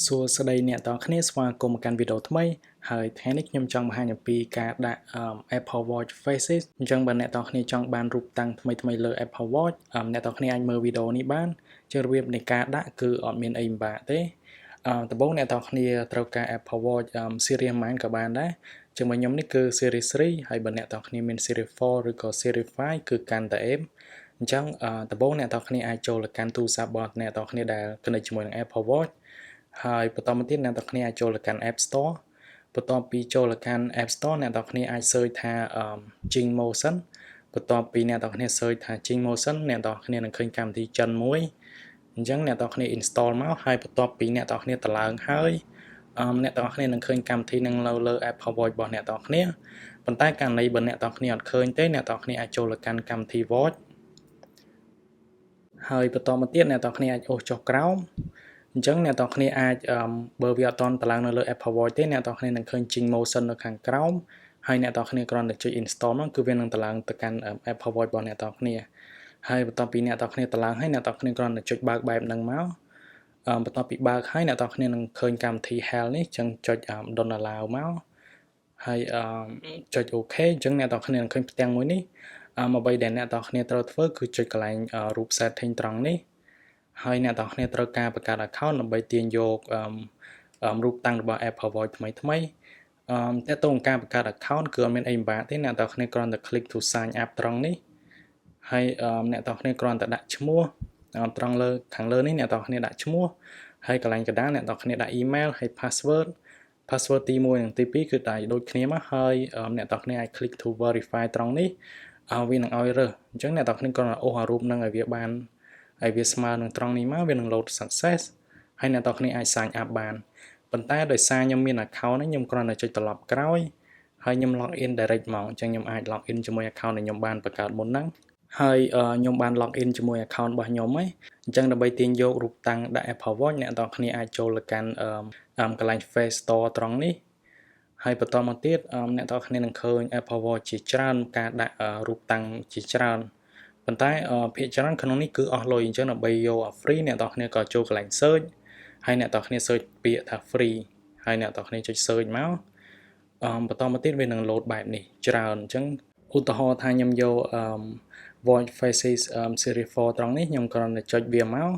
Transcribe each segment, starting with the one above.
សួស្តីអ្នកទាំងអស់គ្នាស្វាគមន៍មកកាន់វីដេអូថ្មីហើយថ្ងៃនេះខ្ញុំចង់បង្ហាញអំពីការដាក់ Apple Watch Faces អញ្ចឹងបើអ្នកទាំងអស់គ្នាចង់បានរូបតាំងថ្មីៗលើ Apple Watch អ្នកទាំងអស់គ្នាអាចមើលវីដេអូនេះបានជារបៀបនៃការដាក់គឺអត់មានអីពិបាកទេដំបូងអ្នកទាំងអស់គ្នាត្រូវការ Apple Watch Series ប៉ុន្មានក៏បានដែរជាងមកខ្ញុំនេះគឺ Series 3ហើយបើអ្នកទាំងអស់គ្នាមាន Series 4ឬក៏ Series 5គឺកាន់តែអេមអញ្ចឹងដំបូងអ្នកទាំងអស់គ្នាអាចចូលទៅកាន់ទូរស័ព្ទរបស់អ្នកទាំងអស់គ្នាដែលគណិតជាមួយនឹង Apple Watch ហើយបន្តមកទៀតអ្នកទាំងគ្នាអាចចូលទៅកាន់ App Store បន្ទាប់ពីចូលទៅកាន់ App Store អ្នកទាំងគ្នាអាច search ថា Jing Motion បន្ទាប់ពីអ្នកទាំងគ្នា search ថា Jing Motion អ្នកទាំងគ្នានឹងឃើញកម្មវិធីចិនមួយអញ្ចឹងអ្នកទាំងគ្នា install មកហើយបន្ទាប់ពីអ្នកទាំងគ្នាតឡើងហើយអ្នកទាំងគ្នានឹងឃើញកម្មវិធីនឹងនៅលើ Apple Watch របស់អ្នកទាំងគ្នាប៉ុន្តែករណីបើអ្នកទាំងគ្នាអត់ឃើញទេអ្នកទាំងគ្នាអាចចូលទៅកាន់កម្មវិធី Watch ហើយបន្តមកទៀតអ្នកទាំងគ្នាអាចអូសចុះក្រោមអញ្ចឹងអ្នកទាំងគ្នាអាចបើវាអត់តន់តឡើងនៅលើ Apple Watch ទេអ្នកទាំងគ្នានឹងឃើញ Jing Motion នៅខាងក្រោមហើយអ្នកទាំងគ្នាគ្រាន់តែចុច install មកគឺវានឹងតឡើងទៅកាន់ Apple Watch របស់អ្នកទាំងគ្នាហើយបន្ទាប់ពីអ្នកទាំងគ្នាតឡើងហើយអ្នកទាំងគ្នាគ្រាន់តែចុចបើកបែបហ្នឹងមកបន្ទាប់ពីបើកហើយអ្នកទាំងគ្នានឹងឃើញកម្មវិធី Health នេះអញ្ចឹងចុច Don't allow មកហើយចុច OK អញ្ចឹងអ្នកទាំងគ្នានឹងឃើញផ្ទាំងមួយនេះអ្វីដែលអ្នកទាំងគ្នាត្រូវធ្វើគឺចុចកន្លែងរូប setting ត្រង់នេះហើយអ្នកទាំងគ្នាត្រូវការបង្កើត account ដើម្បីទាញយករូបតាំងរបស់ Apple Watch ថ្មីតែតើការបង្កើត account គឺអត់មានអីពិបាកទេអ្នកទាំងគ្នាគ្រាន់តែ click to sign up ត្រង់នេះហើយអ្នកទាំងគ្នាគ្រាន់តែដាក់ឈ្មោះត្រង់លើខាងលើនេះអ្នកទាំងគ្នាដាក់ឈ្មោះហើយកន្លែងកណ្ដាលអ្នកទាំងគ្នាដាក់ email ហើយ password ទី1និងទី2គឺតែដូចគ្នាមកហើយអ្នកទាំងគ្នាអាច click to verify ត្រង់នេះវានឹងឲ្យរើសអញ្ចឹងអ្នកទាំងគ្នាគ្រាន់តែអូសអារូបនឹងឲ្យវាបានហើយវាស្មើនឹងត្រង់នេះមកវានឹង load success ហើយអ្នកទាំងគ្នាអាច sign up បានប៉ុន្តែដោយសារខ្ញុំមាន account ហ្នឹងខ្ញុំគ្រាន់តែចុចត្រឡប់ក្រោយហើយខ្ញុំ log in direct មកអញ្ចឹងខ្ញុំអាច log in ជាមួយ account ដែលខ្ញុំបានបង្កើតមុនហ្នឹងហើយខ្ញុំបាន log in ជាមួយ account របស់ខ្ញុំហើយអញ្ចឹងដើម្បីទាញយករូបតាំងដាក់ Apple Watch អ្នកទាំងគ្នាអាចចូលទៅកាន់កន្លែង Face Store ត្រង់នេះហើយបន្តមកទៀតអ្នកទាំងគ្នានឹងឃើញ Apple Watch ជាច្រើនការដាក់រូបតាំងជាច្រើនប៉ុន្តែភាគច្រើនក្នុងនេះគឺអស់លុយអញ្ចឹងដើម្បីយក free អ្នកទាំងគ្នាក៏ចូលកន្លែង search ហើយអ្នកទាំងគ្នា search ពាក្យថា free ហើយអ្នកទាំងគ្នាចុច search មកបន្តមកទៀតវានឹង load បែបនេះច្រើនអញ្ចឹងឧទាហរណ៍ថាខ្ញុំយកWatch Faces Series 4 ត្រង់នេះខ្ញុំគ្រាន់តែចុចវាមក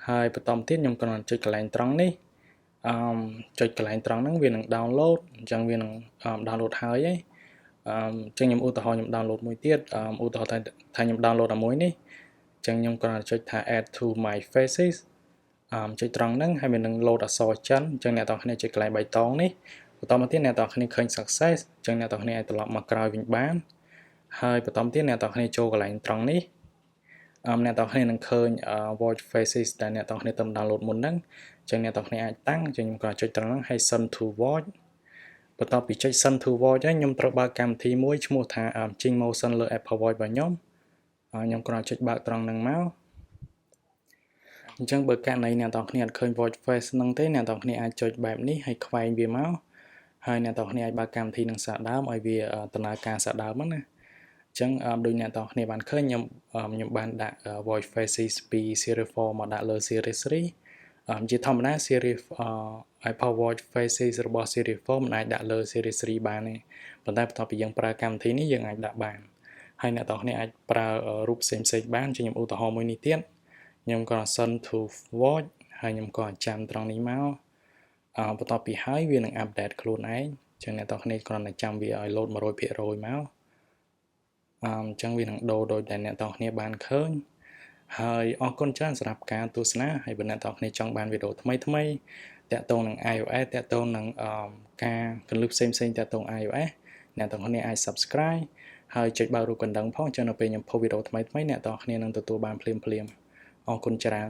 ហើយបន្តមកទៀតខ្ញុំគ្រាន់តែចុចកន្លែងត្រង់នេះចុចកន្លែងត្រង់ហ្នឹងវានឹង download អញ្ចឹងវានឹង download ហើយអញ្ចឹងខ្ញុំឧទាហរណ៍ខ្ញុំ download មួយទៀតឧទាហរណ៍ថាខ្ញុំ download អាមួយនេះអញ្ចឹងខ្ញុំគ្រាន់តែចុចថា add to my faces ចុចត្រង់ហ្នឹងហើយវានឹង load អក្សរចិនអញ្ចឹងអ្នកទាំងគ្នាចុចកន្លែងបៃតងនេះបន្តមកទៀតអ្នកទាំងគ្នាឃើញ success អញ្ចឹងអ្នកទាំងគ្នាអាចត្រឡប់មកក្រោយវិញបានហើយបន្តមកទៀតអ្នកទាំងគ្នាចូលកន្លែងត្រង់នេះអ្នកទាំងគ្នានឹងឃើញ watch faces ដែលអ្នកទាំងគ្នាទៅ download មុនហ្នឹងអញ្ចឹងអ្នកទាំងគ្នាអាចតាំងអញ្ចឹងខ្ញុំក៏ចុចត្រង់ហ្នឹងហើយ send to watch បន្ទាប់ពីចុច send to watch ហើយខ្ញុំត្រូវបើកកម្មវិធីមួយឈ្មោះថា Jing Motion លើ Apple Watch របស់ខ្ញុំគ្រាន់តែចុចបើកត្រង់ហ្នឹងមកអញ្ចឹងបើករណីអ្នកទាំងគ្នាអត់ឃើញ watch face ហ្នឹងទេអ្នកទាំងគ្នាអាចចុចបែបនេះហើយខ្វែងវាមកហើយអ្នកទាំងគ្នាអាចបើកកម្មវិធីនឹងសាកដើមឲ្យវាដំណើរការសាកដើមហ្នឹងណាអញ្ចឹងដូចអ្នកទាំងគ្នាបានឃើញខ្ញុំបានដាក់ watch faces ពី series 4មកដាក់លើ series 3ជាធម្មតា series Apple Watch Faces របស់ series 4មិនអាចដាក់លើ series 3បានទេប៉ុន្តែបន្ទាប់ពីយើងប្រើកម្មវិធីនេះយើងអាចដាក់បានហើយអ្នកទាំងគ្នាអាចប្រើរូបផ្សេងៗបានជាខ្ញុំឧទាហរណ៍មួយនេះទៀតខ្ញុំក៏ send to watch ហើយខ្ញុំក៏ចាំត្រង់នេះមកបន្ទាប់ពីហើយវានឹង update ខ្លួនឯងចឹងអ្នកទាំងគ្នាគ្រាន់តែចាំវាឲ្យ load 100% មកអញ្ចឹងវានឹងដូរដោយដែលអ្នកទាំងគ្នាបានឃើញហើយអរគុណច្រើនសម្រាប់ការទស្សនាហើយបើអ្នកទាំងគ្នាចង់បានវីដេអូថ្មីតាក់ទងនឹង iOS តាក់ទងនឹងការកន្លឹះផ្សេងតាក់ទង iOS អ្នកទាំងគ្នាអាច subscribe ហើយចុចបើករូបកណ្ដឹងផងចឹងនៅពេលខ្ញុំផុសវីដេអូថ្មីអ្នកទាំងគ្នានឹងទទួលបានភ្លាមអរគុណច្រើន